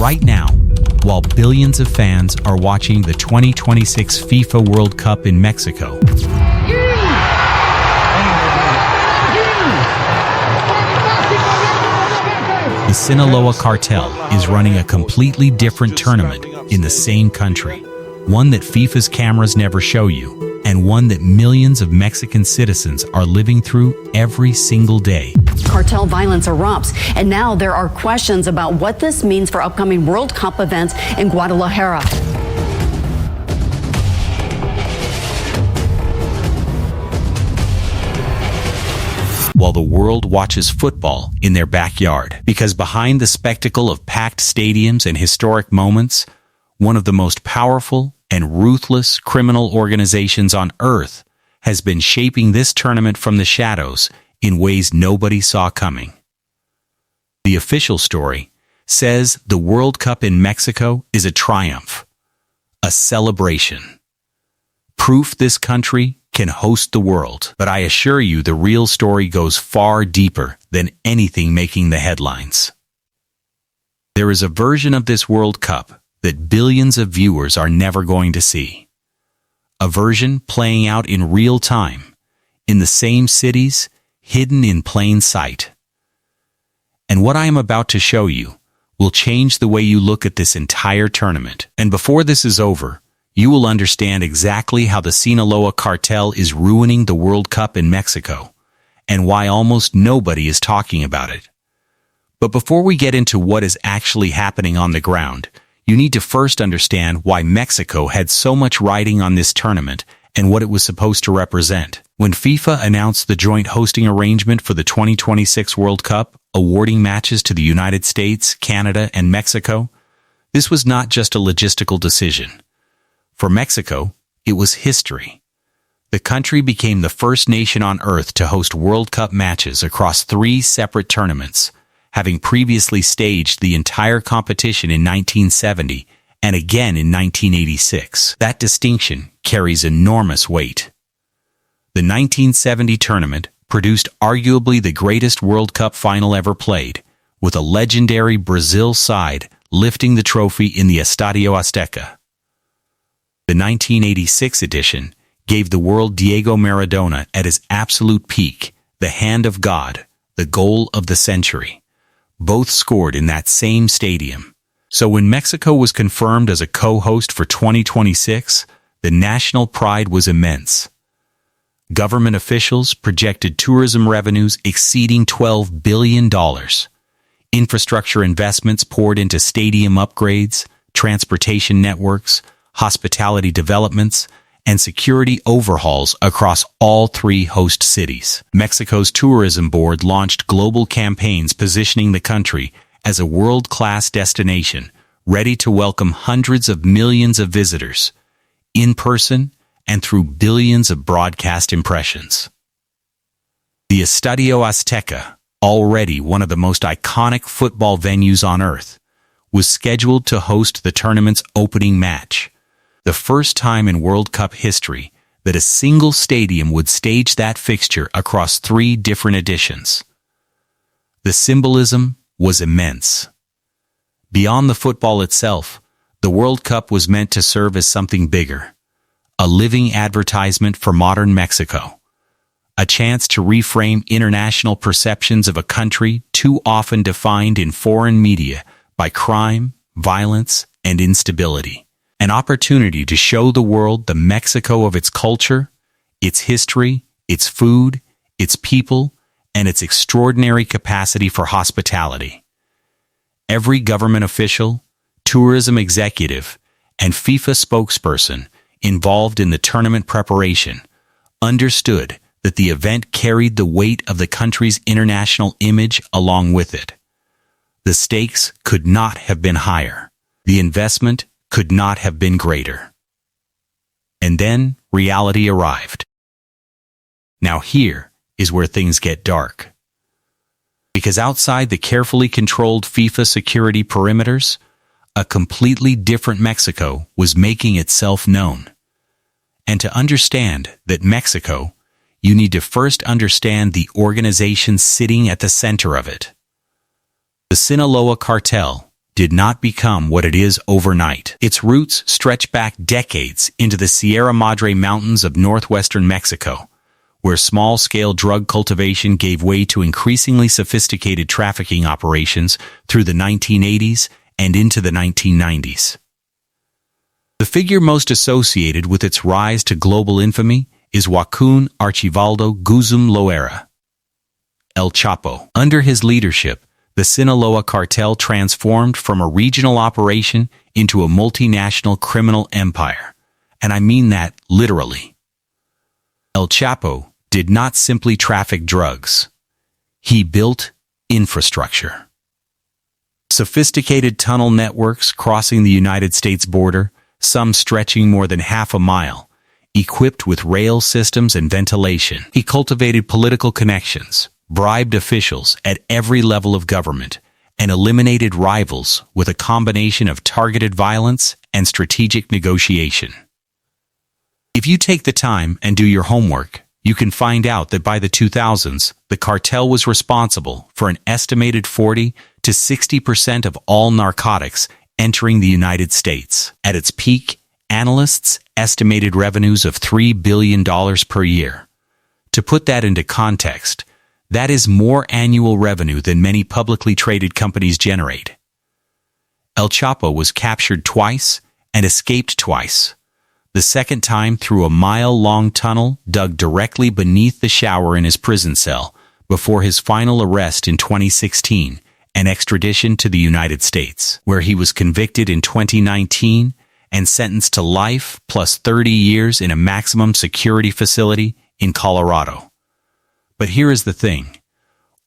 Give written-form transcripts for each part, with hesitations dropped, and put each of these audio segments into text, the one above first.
Right now, while billions of fans are watching the 2026 FIFA World Cup in Mexico, the Sinaloa Cartel is running a completely different tournament in the same country, one that FIFA's cameras never show you, and one that millions of Mexican citizens are living through every single day. Cartel violence erupts, and now there are questions about what this means for upcoming World Cup events in Guadalajara. While the world watches football in their backyard, because behind the spectacle of packed stadiums and historic moments, one of the most powerful and ruthless criminal organizations on earth has been shaping this tournament from the shadows in ways nobody saw coming. The official story says the World Cup in Mexico is a triumph, a celebration. Proof this country can host the world. But I assure you the real story goes far deeper than anything making the headlines. There is a version of this World Cup that billions of viewers are never going to see. A version playing out in real time, in the same cities, hidden in plain sight. And what I am about to show you will change the way you look at this entire tournament. And before this is over, you will understand exactly how the Sinaloa Cartel is ruining the World Cup in Mexico, and why almost nobody is talking about it. But before we get into what is actually happening on the ground, you need to first understand why Mexico had so much riding on this tournament and what it was supposed to represent. When FIFA announced the joint hosting arrangement for the 2026 World Cup, awarding matches to the United States, Canada, and Mexico, this was not just a logistical decision. For Mexico, it was history. The country became the first nation on earth to host World Cup matches across 3 separate tournaments, having previously staged the entire competition in 1970 and again in 1986. That distinction carries enormous weight. The 1970 tournament produced arguably the greatest World Cup final ever played, with a legendary Brazil side lifting the trophy in the Estadio Azteca. The 1986 edition gave the world Diego Maradona at his absolute peak, the hand of God, the goal of the century. Both scored in that same stadium. So when Mexico was confirmed as a co-host for 2026, the national pride was immense. Government officials projected tourism revenues exceeding $12 billion. Infrastructure investments poured into stadium upgrades, transportation networks, hospitality developments, and security overhauls across all 3 host cities. Mexico's tourism board launched global campaigns positioning the country as a world-class destination, ready to welcome hundreds of millions of visitors, in person and through billions of broadcast impressions. The Estadio Azteca, already one of the most iconic football venues on earth, was scheduled to host the tournament's opening match, the first time in World Cup history that a single stadium would stage that fixture across 3 different editions. The symbolism was immense. Beyond the football itself, the World Cup was meant to serve as something bigger, a living advertisement for modern Mexico, a chance to reframe international perceptions of a country too often defined in foreign media by crime, violence, and instability. An opportunity to show the world the Mexico of its culture, its history, its food, its people, and its extraordinary capacity for hospitality. Every government official, tourism executive, and FIFA spokesperson involved in the tournament preparation understood that the event carried the weight of the country's international image along with it. The stakes could not have been higher. The investment could not have been greater. And then reality arrived. Now here is where things get dark. Because outside the carefully controlled FIFA security perimeters, a completely different Mexico was making itself known. And to understand that Mexico, you need to first understand the organization sitting at the center of it. The Sinaloa Cartel, did not become what it is overnight. Its roots stretch back decades into the Sierra Madre Mountains of northwestern Mexico, where small-scale drug cultivation gave way to increasingly sophisticated trafficking operations through the 1980s and into the 1990s. The figure most associated with its rise to global infamy is Joaquin Archibaldo Guzmán Loera, El Chapo. Under his leadership, the Sinaloa Cartel transformed from a regional operation into a multinational criminal empire, and I mean that literally. El Chapo did not simply traffic drugs. He built infrastructure. Sophisticated tunnel networks crossing the United States border, some stretching more than half a mile, equipped with rail systems and ventilation. He cultivated political connections, bribed officials at every level of government, and eliminated rivals with a combination of targeted violence and strategic negotiation. If you take the time and do your homework, you can find out that by the 2000s, the cartel was responsible for an estimated 40 to 60% of all narcotics entering the United States. At its peak, analysts estimated revenues of $3 billion per year. To put that into context, that is more annual revenue than many publicly traded companies generate. El Chapo was captured twice and escaped twice. The second time through a mile-long tunnel dug directly beneath the shower in his prison cell before his final arrest in 2016 and extradition to the United States, where he was convicted in 2019 and sentenced to life plus 30 years in a maximum security facility in Colorado. But here is the thing.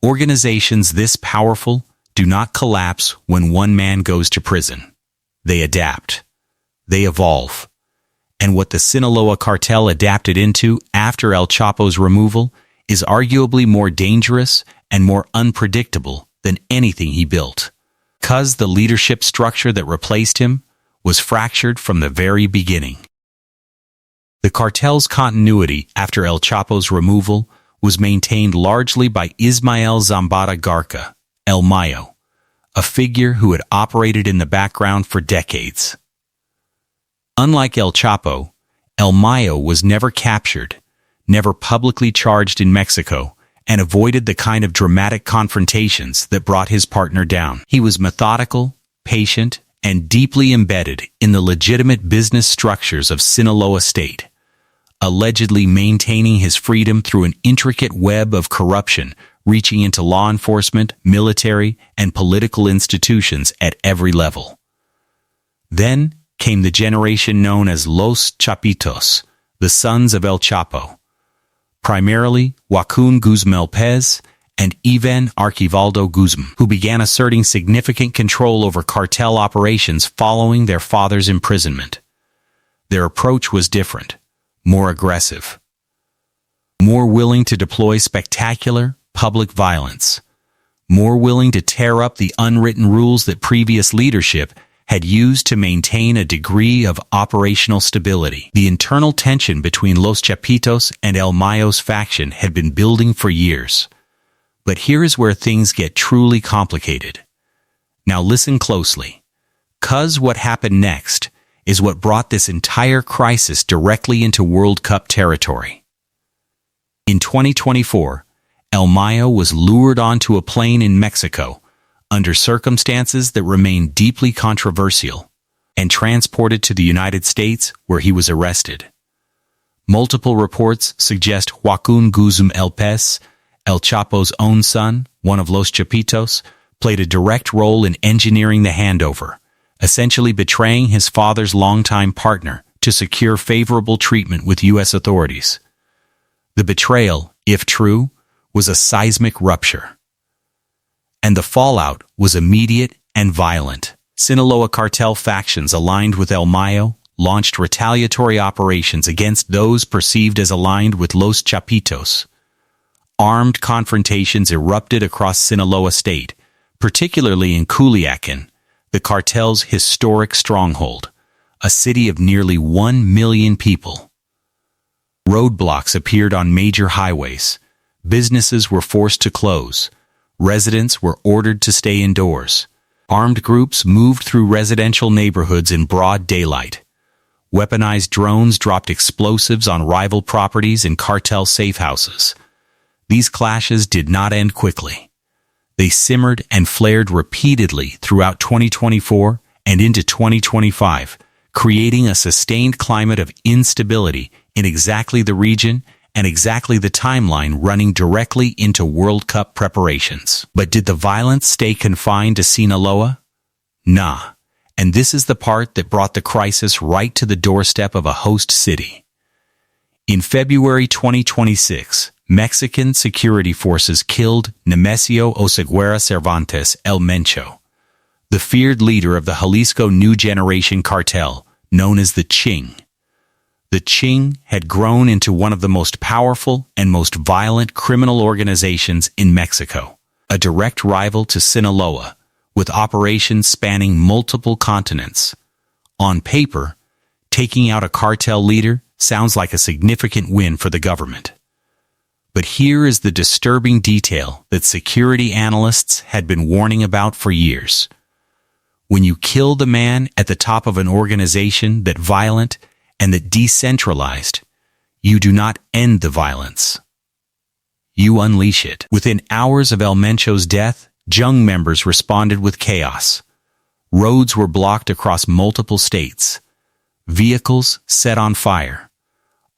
Organizations this powerful do not collapse when one man goes to prison. They adapt. They evolve. And what the Sinaloa Cartel adapted into after El Chapo's removal is arguably more dangerous and more unpredictable than anything he built. Because the leadership structure that replaced him was fractured from the very beginning. The cartel's continuity after El Chapo's removal was maintained largely by Ismael Zambada Garca, El Mayo, a figure who had operated in the background for decades. Unlike El Chapo, El Mayo was never captured, never publicly charged in Mexico, and avoided the kind of dramatic confrontations that brought his partner down. He was methodical, patient, and deeply embedded in the legitimate business structures of Sinaloa State, allegedly maintaining his freedom through an intricate web of corruption reaching into law enforcement, military, and political institutions at every level. Then came the generation known as Los Chapitos, the sons of El Chapo, primarily Joaquin Guzmán López and Ivan Archibaldo Guzmán, who began asserting significant control over cartel operations following their father's imprisonment. Their approach was different, more aggressive, more willing to deploy spectacular public violence, more willing to tear up the unwritten rules that previous leadership had used to maintain a degree of operational stability. The internal tension between Los Chapitos and El Mayo's faction had been building for years. But here is where things get truly complicated. Now listen closely, 'cause what happened next is what brought this entire crisis directly into World Cup territory. In 2024, El Mayo was lured onto a plane in Mexico under circumstances that remain deeply controversial, and transported to the United States where he was arrested. Multiple reports suggest Joaquin Guzmán López, El Chapo's own son, one of Los Chapitos, played a direct role in engineering the handover, essentially betraying his father's longtime partner to secure favorable treatment with U.S. authorities. The betrayal, if true, was a seismic rupture. And the fallout was immediate and violent. Sinaloa Cartel factions aligned with El Mayo launched retaliatory operations against those perceived as aligned with Los Chapitos. Armed confrontations erupted across Sinaloa State, particularly in Culiacán, the cartel's historic stronghold, a city of nearly 1 million people. Roadblocks appeared on major highways. Businesses were forced to close. Residents were ordered to stay indoors. Armed groups moved through residential neighborhoods in broad daylight. Weaponized drones dropped explosives on rival properties and cartel safe houses. These clashes did not end quickly. They simmered and flared repeatedly throughout 2024 and into 2025, creating a sustained climate of instability in exactly the region and exactly the timeline running directly into World Cup preparations. But did the violence stay confined to Sinaloa? Nah. And this is the part that brought the crisis right to the doorstep of a host city. In February 2026, Mexican security forces killed Nemesio Oseguera Cervantes El Mencho, the feared leader of the Jalisco New Generation Cartel, known as the Ching. The Ching had grown into one of the most powerful and most violent criminal organizations in Mexico, a direct rival to Sinaloa, with operations spanning multiple continents. On paper, taking out a cartel leader sounds like a significant win for the government. But here is the disturbing detail that security analysts had been warning about for years. When you kill the man at the top of an organization that violent and that decentralized, you do not end the violence. You unleash it. Within hours of El Mencho's death, Jung members responded with chaos. Roads were blocked across multiple states. Vehicles set on fire.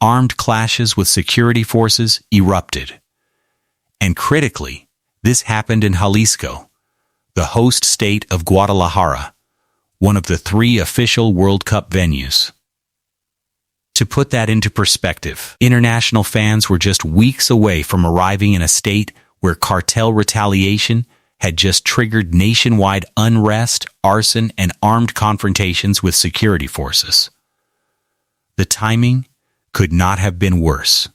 Armed clashes with security forces erupted. And critically, this happened in Jalisco, the host state of Guadalajara, one of the 3 official World Cup venues. To put that into perspective, international fans were just weeks away from arriving in a state where cartel retaliation had just triggered nationwide unrest, arson, and armed confrontations with security forces. The timing could not have been worse.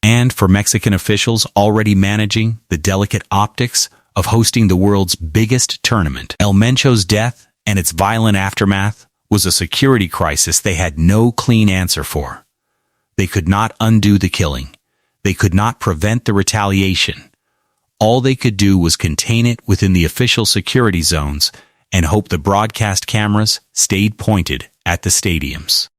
And for Mexican officials already managing the delicate optics of hosting the world's biggest tournament, El Mencho's death and its violent aftermath was a security crisis they had no clean answer for. They could not undo the killing. They could not prevent the retaliation. All they could do was contain it within the official security zones and hope the broadcast cameras stayed pointed at the stadiums.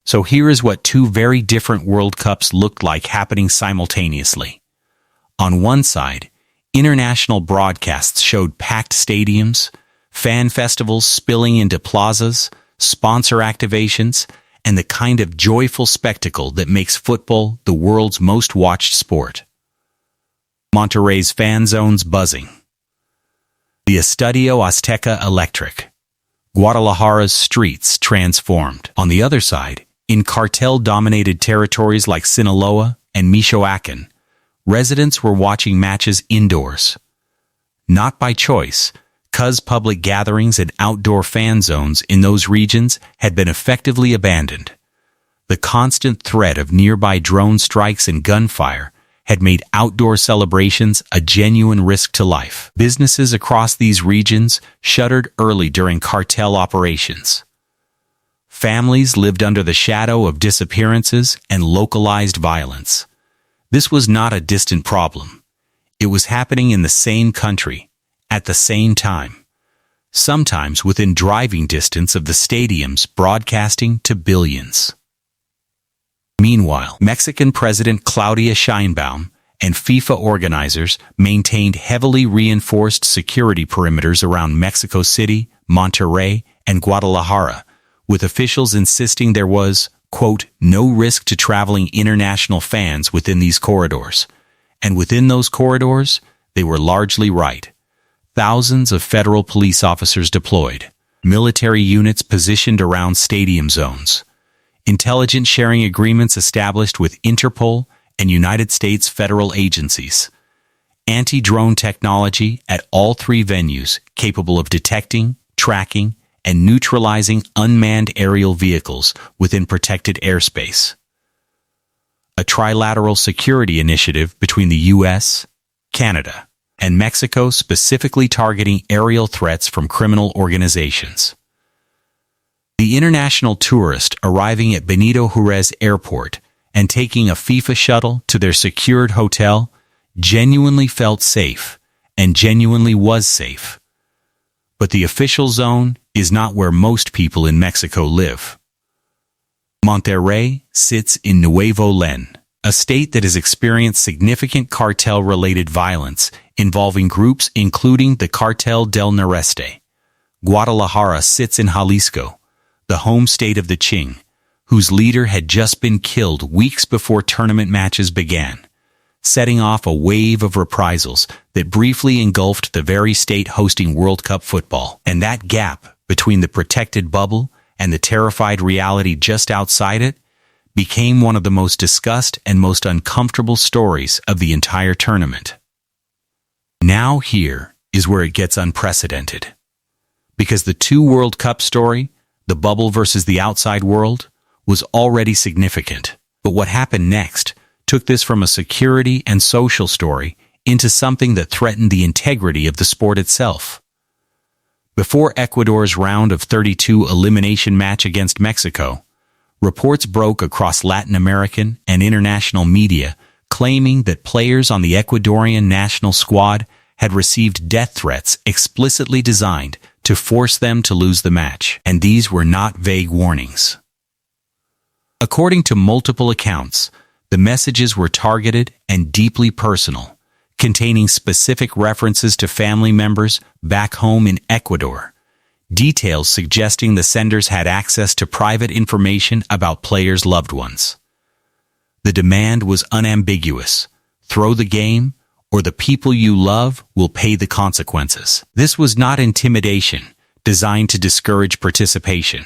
So here is what 2 very different World Cups looked like happening simultaneously. On one side, international broadcasts showed packed stadiums, fan festivals spilling into plazas, sponsor activations, and the kind of joyful spectacle that makes football the world's most watched sport. Monterrey's fan zones buzzing. The Estadio Azteca electric. Guadalajara's streets transformed. On the other side, in cartel-dominated territories like Sinaloa and Michoacán, residents were watching matches indoors. Not by choice, 'cause public gatherings and outdoor fan zones in those regions had been effectively abandoned. The constant threat of nearby drone strikes and gunfire had made outdoor celebrations a genuine risk to life. Businesses across these regions shuttered early during cartel operations. Families lived under the shadow of disappearances and localized violence. This was not a distant problem. It was happening in the same country, at the same time, sometimes within driving distance of the stadiums broadcasting to billions. Meanwhile, Mexican President Claudia Sheinbaum and FIFA organizers maintained heavily reinforced security perimeters around Mexico City, Monterrey, and Guadalajara, with officials insisting there was, quote, no risk to traveling international fans within these corridors. And within those corridors, they were largely right. Thousands of federal police officers deployed, military units positioned around stadium zones, intelligence sharing agreements established with Interpol and United States federal agencies, anti-drone technology at all 3 venues capable of detecting, tracking, and neutralizing unmanned aerial vehicles within protected airspace. A trilateral security initiative between the U.S., Canada, and Mexico specifically targeting aerial threats from criminal organizations. The international tourist arriving at Benito Juárez Airport and taking a FIFA shuttle to their secured hotel genuinely felt safe, and genuinely was safe. But the official zone is not where most people in Mexico live. Monterrey sits in Nuevo León, a state that has experienced significant cartel-related violence involving groups including the Cartel del Noreste. Guadalajara sits in Jalisco, the home state of the Ching, whose leader had just been killed weeks before tournament matches began, setting off a wave of reprisals that briefly engulfed the very state hosting World Cup football. And that gap between the protected bubble and the terrified reality just outside it became one of the most discussed and most uncomfortable stories of the entire tournament. Now here is where it gets unprecedented. Because the two World Cup story, the bubble versus the outside world, was already significant. But what happened next took this from a security and social story into something that threatened the integrity of the sport itself. Before Ecuador's round of 32 elimination match against Mexico, reports broke across Latin American and international media claiming that players on the Ecuadorian national squad had received death threats explicitly designed to force them to lose the match, and these were not vague warnings. According to multiple accounts, the messages were targeted and deeply personal, containing specific references to family members back home in Ecuador, details suggesting the senders had access to private information about players' loved ones. The demand was unambiguous: throw the game, or the people you love will pay the consequences. This was not intimidation designed to discourage participation.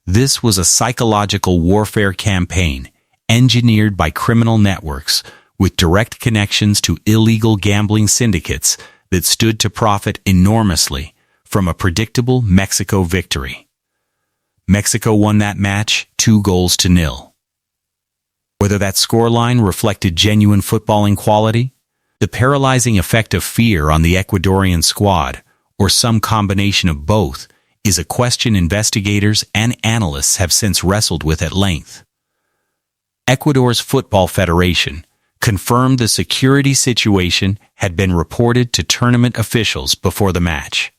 This was a psychological warfare campaign engineered by criminal networks with direct connections to illegal gambling syndicates that stood to profit enormously from a predictable Mexico victory. Mexico won that match 2-0. Whether that scoreline reflected genuine footballing quality, the paralyzing effect of fear on the Ecuadorian squad, or some combination of both, is a question investigators and analysts have since wrestled with at length. Ecuador's Football Federation confirmed the security situation had been reported to tournament officials before the match.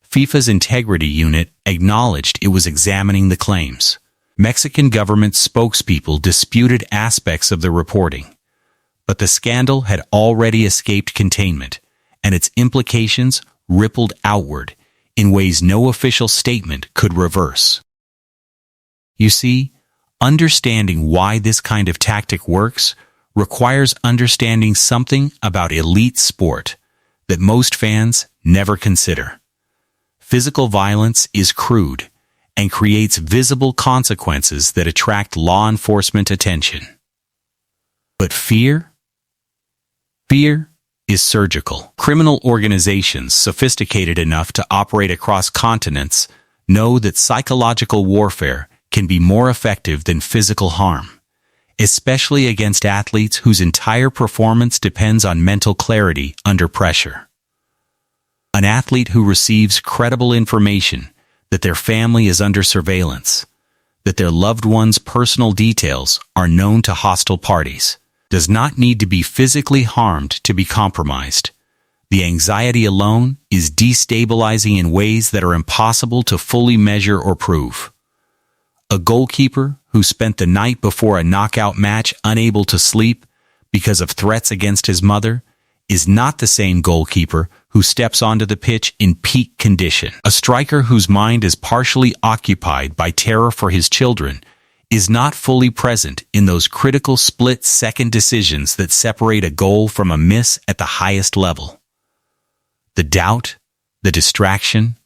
FIFA's Integrity Unit acknowledged it was examining the claims. Mexican government spokespeople disputed aspects of the reporting, but the scandal had already escaped containment, and its implications rippled outward in ways no official statement could reverse. You see, understanding why this kind of tactic works requires understanding something about elite sport that most fans never consider. Physical violence is crude and creates visible consequences that attract law enforcement attention. But fear? Fear is surgical. Criminal organizations sophisticated enough to operate across continents know that psychological warfare can be more effective than physical harm, especially against athletes whose entire performance depends on mental clarity under pressure. An athlete who receives credible information that their family is under surveillance, that their loved one's personal details are known to hostile parties, does not need to be physically harmed to be compromised. The anxiety alone is destabilizing in ways that are impossible to fully measure or prove. A goalkeeper who spent the night before a knockout match unable to sleep because of threats against his mother is not the same goalkeeper who steps onto the pitch in peak condition. A striker whose mind is partially occupied by terror for his children is not fully present in those critical split-second decisions that separate a goal from a miss at the highest level. The doubt, the distraction,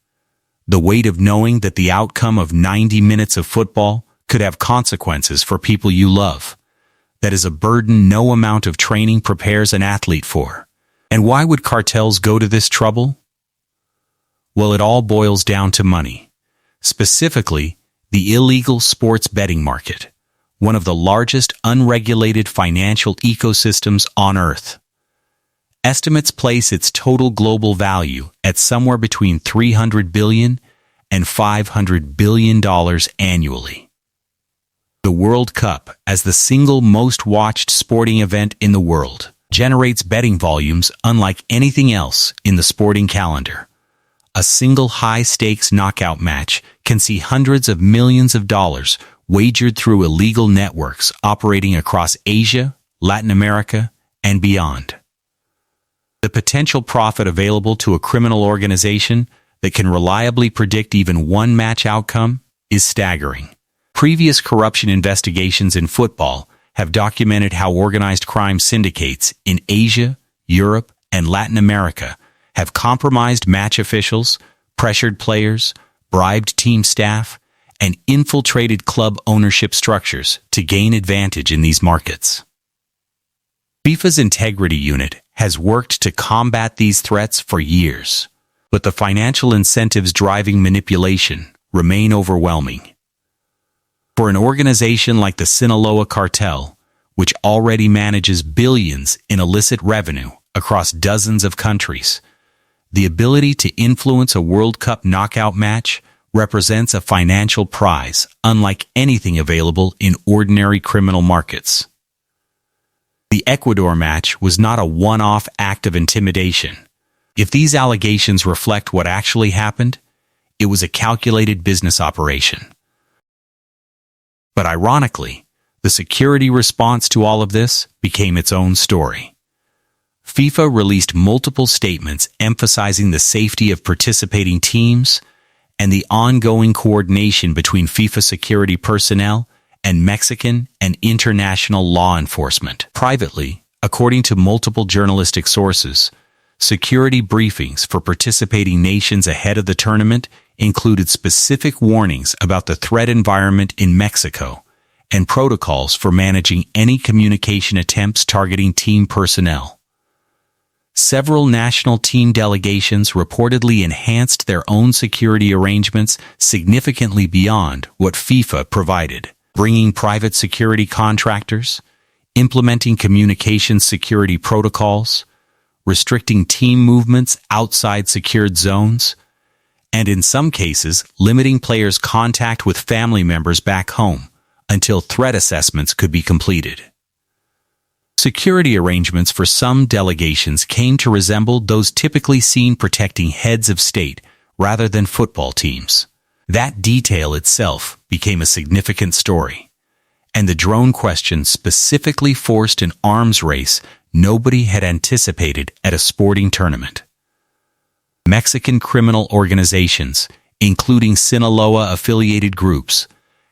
the weight of knowing that the outcome of 90 minutes of football could have consequences for people you love. That is a burden no amount of training prepares an athlete for. And why would cartels go to this trouble? Well, it all boils down to money. Specifically, the illegal sports betting market, one of the largest unregulated financial ecosystems on Earth. Estimates place its total global value at somewhere between $300 billion and $500 billion annually. The World Cup, as the single most watched sporting event in the world, generates betting volumes unlike anything else in the sporting calendar. A single high-stakes knockout match can see hundreds of millions of dollars wagered through illegal networks operating across Asia, Latin America, and beyond. The potential profit available to a criminal organization that can reliably predict even one match outcome is staggering. Previous corruption investigations in football have documented how organized crime syndicates in Asia, Europe, and Latin America have compromised match officials, pressured players, bribed team staff, and infiltrated club ownership structures to gain advantage in these markets. FIFA's Integrity Unit has worked to combat these threats for years, but the financial incentives driving manipulation remain overwhelming. For an organization like the Sinaloa Cartel, which already manages billions in illicit revenue across dozens of countries, the ability to influence a World Cup knockout match represents a financial prize unlike anything available in ordinary criminal markets. The Ecuador match was not a one-off act of intimidation. If these allegations reflect what actually happened, it was a calculated business operation. But ironically, the security response to all of this became its own story. FIFA released multiple statements emphasizing the safety of participating teams and the ongoing coordination between FIFA security personnel and Mexican and international law enforcement. Privately, according to multiple journalistic sources, security briefings for participating nations ahead of the tournament included specific warnings about the threat environment in Mexico and protocols for managing any communication attempts targeting team personnel. Several national team delegations reportedly enhanced their own security arrangements significantly beyond what FIFA provided, bringing private security contractors, implementing communications security protocols, restricting team movements outside secured zones, and in some cases, limiting players' contact with family members back home until threat assessments could be completed. Security arrangements for some delegations came to resemble those typically seen protecting heads of state rather than football teams. That detail itself became a significant story, and the drone question specifically forced an arms race nobody had anticipated at a sporting tournament. Mexican criminal organizations, including Sinaloa-affiliated groups,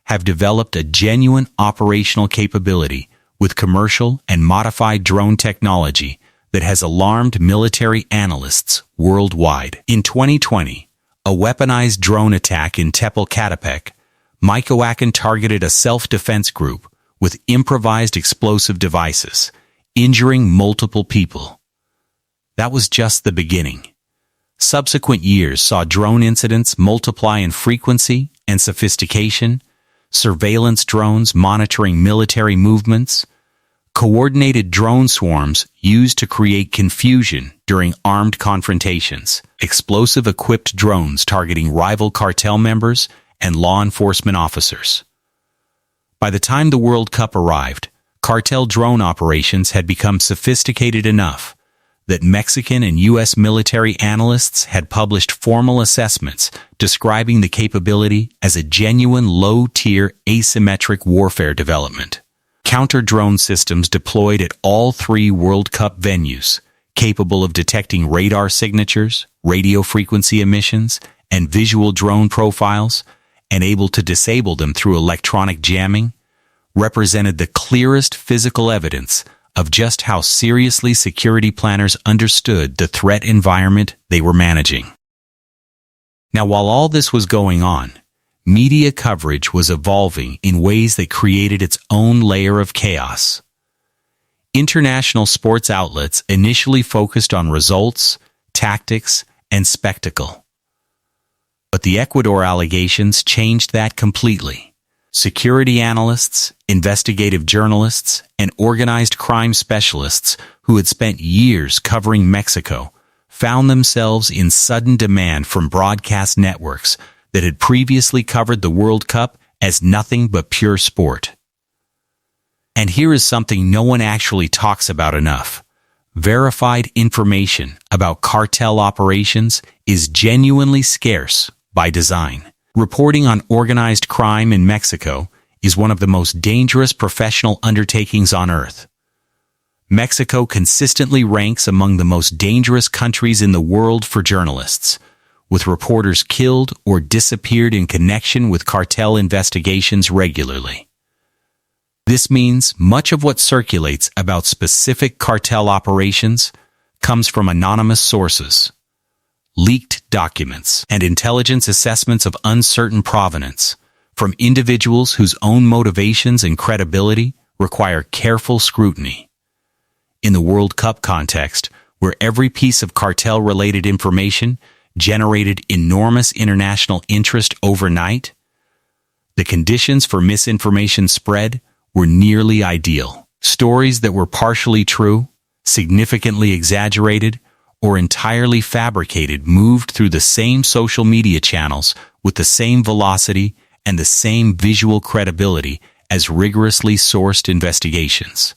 have developed a genuine operational capability with commercial and modified drone technology that has alarmed military analysts worldwide. In 2020, a weaponized drone attack in Tepalcatepec, Michoacan targeted a self-defense group with improvised explosive devices, injuring multiple people. That was just the beginning. Subsequent years saw drone incidents multiply in frequency and sophistication, surveillance drones monitoring military movements, coordinated drone swarms used to create confusion during armed confrontations, explosive-equipped drones targeting rival cartel members and law enforcement officers. By the time the World Cup arrived, cartel drone operations had become sophisticated enough that Mexican and U.S. military analysts had published formal assessments describing the capability as a genuine low-tier asymmetric warfare development. Counter-drone systems deployed at all three World Cup venues, capable of detecting radar signatures, radio frequency emissions, and visual drone profiles, and able to disable them through electronic jamming, represented the clearest physical evidence of just how seriously security planners understood the threat environment they were managing. Now, while all this was going on, media coverage was evolving in ways that created its own layer of chaos. International sports outlets initially focused on results, tactics, and spectacle. But the Ecuador allegations changed that completely. Security analysts, investigative journalists, and organized crime specialists who had spent years covering Mexico found themselves in sudden demand from broadcast networks that had previously covered the World Cup as nothing but pure sport. And here is something no one actually talks about enough: verified information about cartel operations is genuinely scarce by design. Reporting on organized crime in Mexico is one of the most dangerous professional undertakings on earth. Mexico consistently ranks among the most dangerous countries in the world for journalists, with reporters killed or disappeared in connection with cartel investigations regularly. This means much of what circulates about specific cartel operations comes from anonymous sources, leaked documents, and intelligence assessments of uncertain provenance from individuals whose own motivations and credibility require careful scrutiny. In the World Cup context, where every piece of cartel-related information generated enormous international interest overnight, the conditions for misinformation spread were nearly ideal. Stories that were partially true, significantly exaggerated, or entirely fabricated moved through the same social media channels with the same velocity and the same visual credibility as rigorously sourced investigations.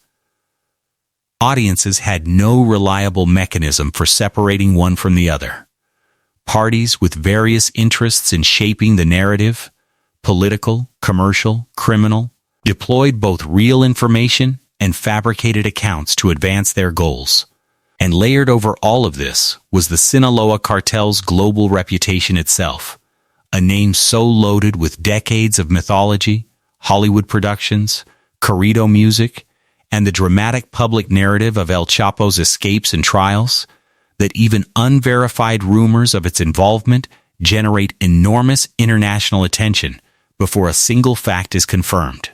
Audiences had no reliable mechanism for separating one from the other. Parties with various interests in shaping the narrative, political, commercial, criminal, deployed both real information and fabricated accounts to advance their goals. And layered over all of this was the Sinaloa Cartel's global reputation itself, a name so loaded with decades of mythology, Hollywood productions, corrido music, and the dramatic public narrative of El Chapo's escapes and trials, that even unverified rumors of its involvement generate enormous international attention before a single fact is confirmed.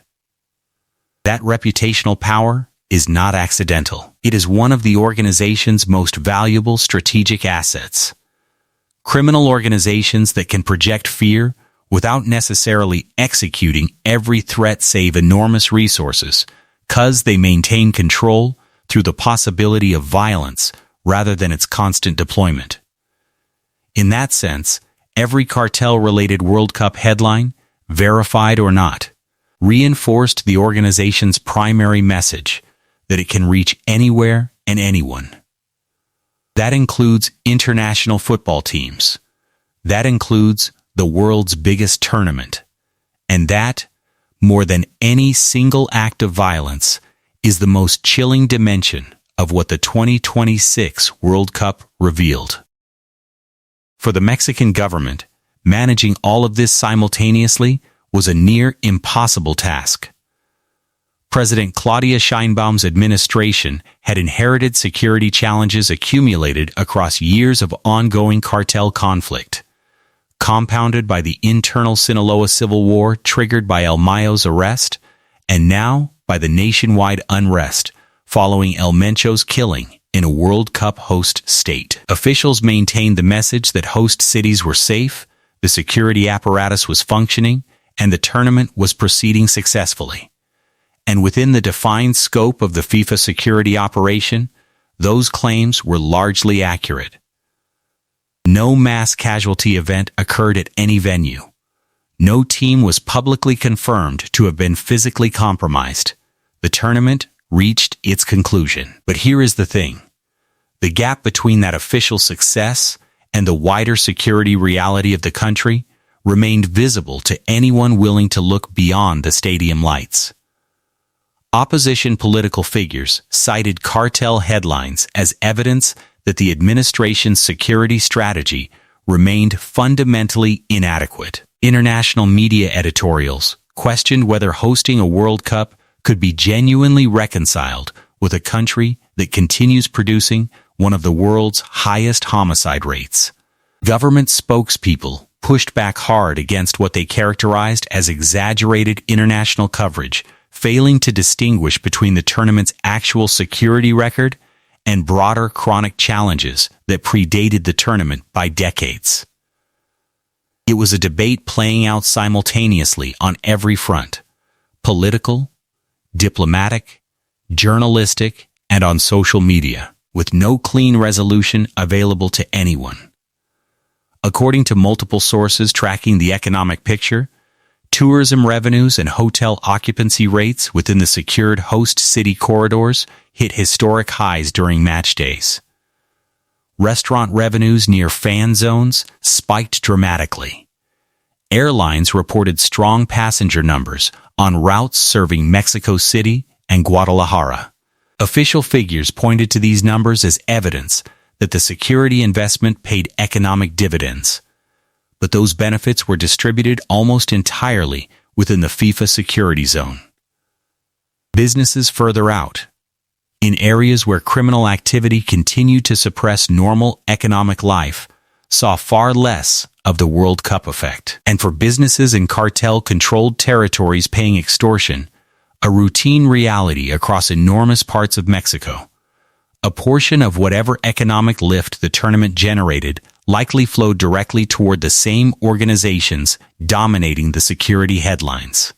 That reputational power is not accidental. It is one of the organization's most valuable strategic assets. Criminal organizations that can project fear without necessarily executing every threat save enormous resources, 'cause they maintain control through the possibility of violence rather than its constant deployment. In that sense, every cartel-related World Cup headline, verified or not, reinforced the organization's primary message, that it can reach anywhere and anyone. That includes international football teams. That includes the world's biggest tournament. And that, more than any single act of violence, is the most chilling dimension of what the 2026 World Cup revealed. For the Mexican government, managing all of this simultaneously was a near impossible task. President Claudia Sheinbaum's administration had inherited security challenges accumulated across years of ongoing cartel conflict, compounded by the internal Sinaloa civil war triggered by El Mayo's arrest, and now by the nationwide unrest following El Mencho's killing in a World Cup host state. Officials maintained the message that host cities were safe, the security apparatus was functioning, and the tournament was proceeding successfully. And within the defined scope of the FIFA security operation, those claims were largely accurate. No mass casualty event occurred at any venue. No team was publicly confirmed to have been physically compromised. The tournament reached its conclusion. But here is the thing. The gap between that official success and the wider security reality of the country remained visible to anyone willing to look beyond the stadium lights. Opposition political figures cited cartel headlines as evidence that the administration's security strategy remained fundamentally inadequate. International media editorials questioned whether hosting a World Cup could be genuinely reconciled with a country that continues producing one of the world's highest homicide rates. Government spokespeople pushed back hard against what they characterized as exaggerated international coverage, failing to distinguish between the tournament's actual security record and broader chronic challenges that predated the tournament by decades. It was a debate playing out simultaneously on every front: political, diplomatic, journalistic, and on social media, with no clean resolution available to anyone. According to multiple sources tracking the economic picture, Tourism revenues and hotel occupancy rates within the secured host city corridors hit historic highs during match days. Restaurant revenues near fan zones spiked dramatically. Airlines reported strong passenger numbers on routes serving Mexico City and Guadalajara. Official figures pointed to these numbers as evidence that the security investment paid economic dividends. But those benefits were distributed almost entirely within the FIFA security zone. Businesses further out, in areas where criminal activity continued to suppress normal economic life, saw far less of the World Cup effect. And for businesses in cartel-controlled territories paying extortion, a routine reality across enormous parts of Mexico, a portion of whatever economic lift the tournament generated likely flowed directly toward the same organizations dominating the security headlines.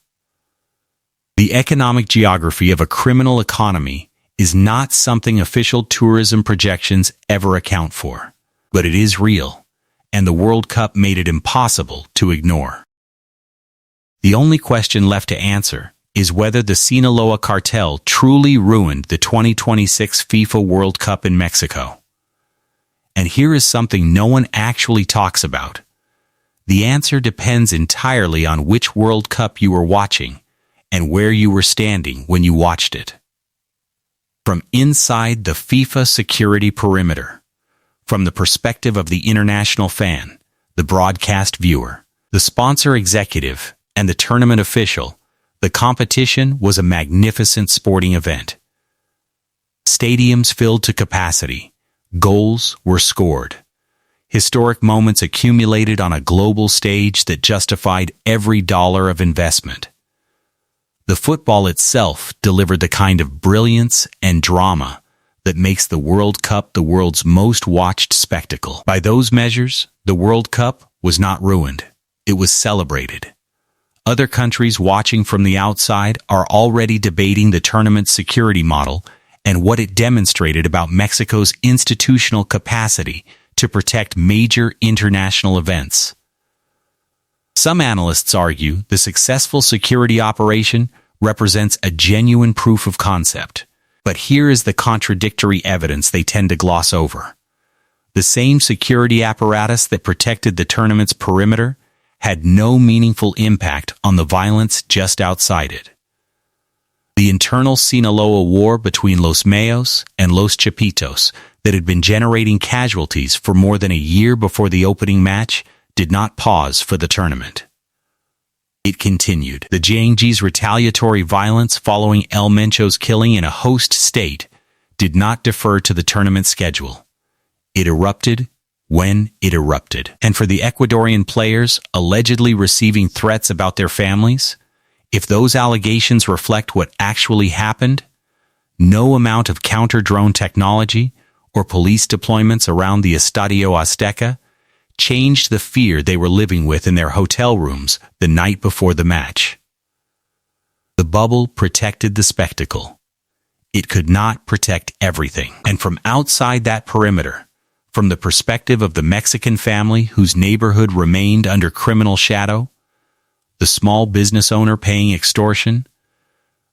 The economic geography of a criminal economy is not something official tourism projections ever account for, but it is real, and the World Cup made it impossible to ignore. The only question left to answer is whether the Sinaloa Cartel truly ruined the 2026 FIFA World Cup in Mexico. And here is something no one actually talks about. The answer depends entirely on which World Cup you were watching and where you were standing when you watched it. From inside the FIFA security perimeter, from the perspective of the international fan, the broadcast viewer, the sponsor executive, and the tournament official, the competition was a magnificent sporting event. Stadiums filled to capacity. Goals were scored. Historic moments accumulated on a global stage that justified every dollar of investment. The football itself delivered the kind of brilliance and drama that makes the World Cup the world's most watched spectacle. By those measures, the World Cup was not ruined. It was celebrated. Other countries watching from the outside are already debating the tournament's security model and what it demonstrated about Mexico's institutional capacity to protect major international events. Some analysts argue the successful security operation represents a genuine proof of concept, but here is the contradictory evidence they tend to gloss over. The same security apparatus that protected the tournament's perimeter had no meaningful impact on the violence just outside it. The internal Sinaloa war between Los Mayos and Los Chapitos that had been generating casualties for more than a year before the opening match did not pause for the tournament. It continued. The Jiangji's retaliatory violence following El Mencho's killing in a host state did not defer to the tournament schedule. It erupted when it erupted. And for the Ecuadorian players allegedly receiving threats about their families, if those allegations reflect what actually happened, no amount of counter-drone technology or police deployments around the Estadio Azteca changed the fear they were living with in their hotel rooms the night before the match. The bubble protected the spectacle. It could not protect everything. And from outside that perimeter, from the perspective of the Mexican family whose neighborhood remained under criminal shadow, the small business owner paying extortion,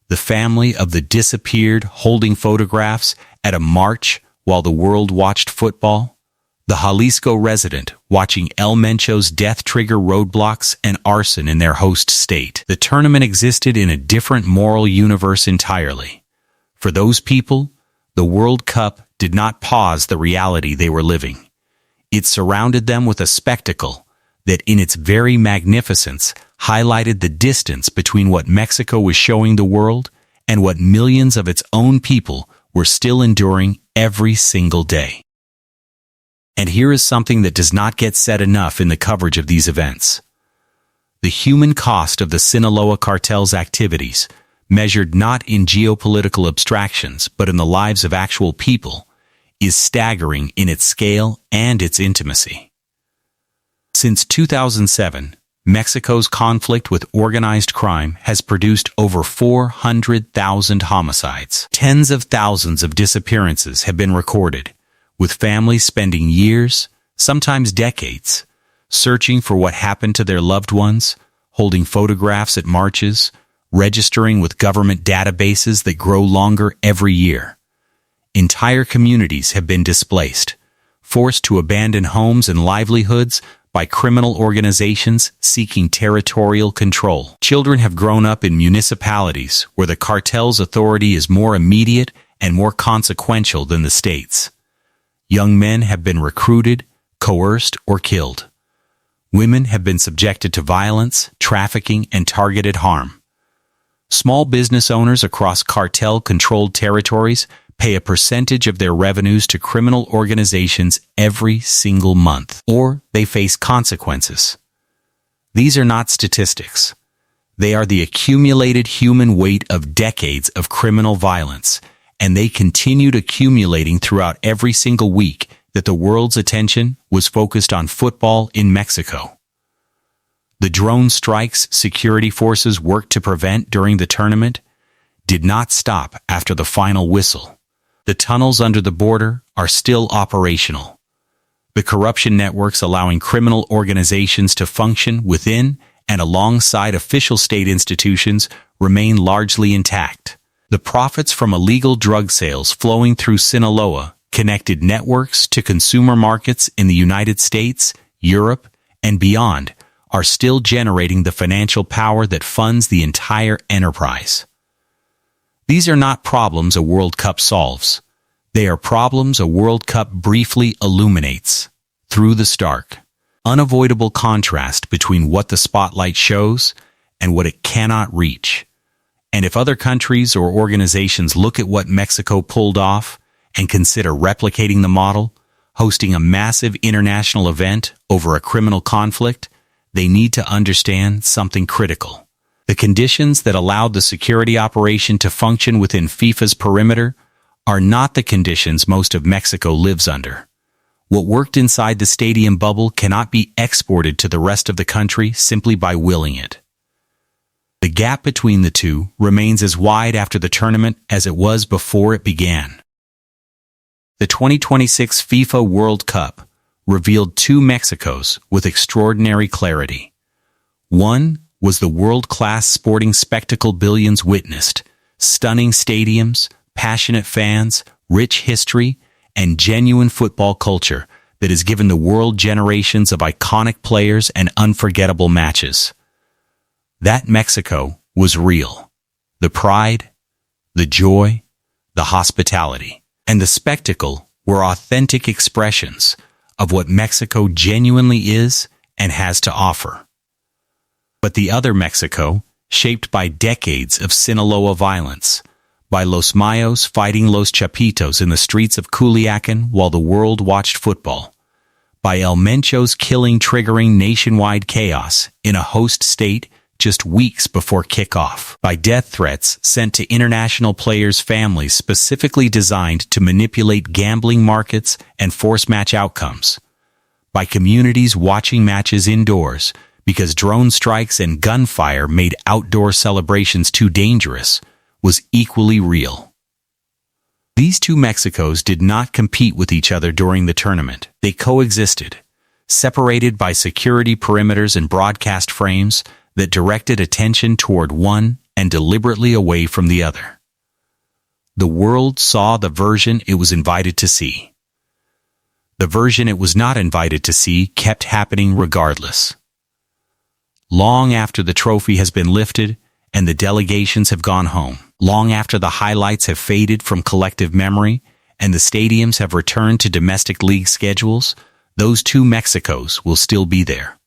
the family of the disappeared holding photographs at a march while the world watched football, the Jalisco resident watching El Mencho's death trigger roadblocks and arson in their host state. The tournament existed in a different moral universe entirely. For those people, the World Cup did not pause the reality they were living. It surrounded them with a spectacle that in its very magnificence highlighted the distance between what Mexico was showing the world and what millions of its own people were still enduring every single day. And here is something that does not get said enough in the coverage of these events. The human cost of the Sinaloa Cartel's activities, measured not in geopolitical abstractions but in the lives of actual people, is staggering in its scale and its intimacy. Since 2007, Mexico's conflict with organized crime has produced over 400,000 homicides. Tens of thousands of disappearances have been recorded, with families spending years, sometimes decades, searching for what happened to their loved ones, holding photographs at marches, registering with government databases that grow longer every year. Entire communities have been displaced, forced to abandon homes and livelihoods by criminal organizations seeking territorial control. Children have grown up in municipalities where the cartel's authority is more immediate and more consequential than the state's. Young men have been recruited, coerced, or killed. Women have been subjected to violence, trafficking, and targeted harm. Small business owners across cartel-controlled territories pay a percentage of their revenues to criminal organizations every single month, or they face consequences. These are not statistics. They are the accumulated human weight of decades of criminal violence, and they continued accumulating throughout every single week that the world's attention was focused on football in Mexico. The drone strikes security forces worked to prevent during the tournament did not stop after the final whistle. The tunnels under the border are still operational. The corruption networks allowing criminal organizations to function within and alongside official state institutions remain largely intact. The profits from illegal drug sales flowing through Sinaloa connected networks to consumer markets in the United States, Europe, and beyond are still generating the financial power that funds the entire enterprise. These are not problems a World Cup solves. They are problems a World Cup briefly illuminates through the stark, unavoidable contrast between what the spotlight shows and what it cannot reach. And if other countries or organizations look at what Mexico pulled off and consider replicating the model, hosting a massive international event over a criminal conflict, they need to understand something critical. The conditions that allowed the security operation to function within FIFA's perimeter are not the conditions most of Mexico lives under. What worked inside the stadium bubble cannot be exported to the rest of the country simply by willing it. The gap between the two remains as wide after the tournament as it was before it began. The 2026 FIFA World Cup revealed two Mexicos with extraordinary clarity. One was the world-class sporting spectacle billions witnessed: stunning stadiums, passionate fans, rich history, and genuine football culture that has given the world generations of iconic players and unforgettable matches. That Mexico was real. The pride, the joy, the hospitality, and the spectacle were authentic expressions of what Mexico genuinely is and has to offer. But the other Mexico, shaped by decades of Sinaloa violence, by Los Mayos fighting Los Chapitos in the streets of Culiacan while the world watched football, by El Mencho's killing triggering nationwide chaos in a host state just weeks before kickoff, by death threats sent to international players' families specifically designed to manipulate gambling markets and force match outcomes, by communities watching matches indoors because drone strikes and gunfire made outdoor celebrations too dangerous, was equally real. These two Mexicos did not compete with each other during the tournament. They coexisted, separated by security perimeters and broadcast frames that directed attention toward one and deliberately away from the other. The world saw the version it was invited to see. The version it was not invited to see kept happening regardless. Long after the trophy has been lifted and the delegations have gone home, long after the highlights have faded from collective memory and the stadiums have returned to domestic league schedules, those two Mexicos will still be there.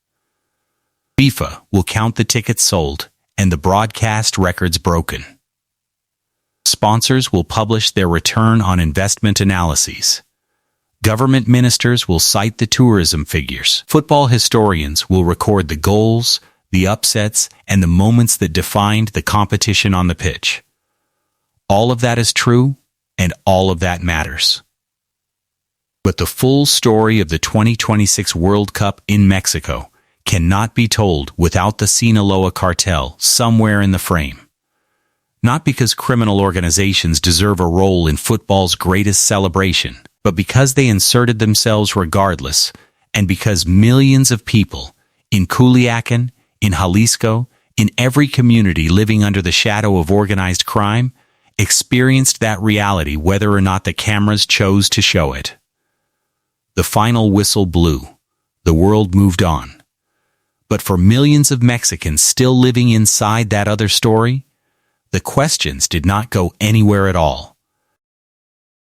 FIFA will count the tickets sold and the broadcast records broken. Sponsors will publish their return on investment analyses. Government ministers will cite the tourism figures. Football historians will record the goals, the upsets, and the moments that defined the competition on the pitch. All of that is true, and all of that matters. But the full story of the 2026 World Cup in Mexico cannot be told without the Sinaloa Cartel somewhere in the frame. Not because criminal organizations deserve a role in football's greatest celebration, but because they inserted themselves regardless, and because millions of people in Culiacan, in Jalisco, in every community living under the shadow of organized crime, experienced that reality whether or not the cameras chose to show it. The final whistle blew. The world moved on. But for millions of Mexicans still living inside that other story, the questions did not go anywhere at all.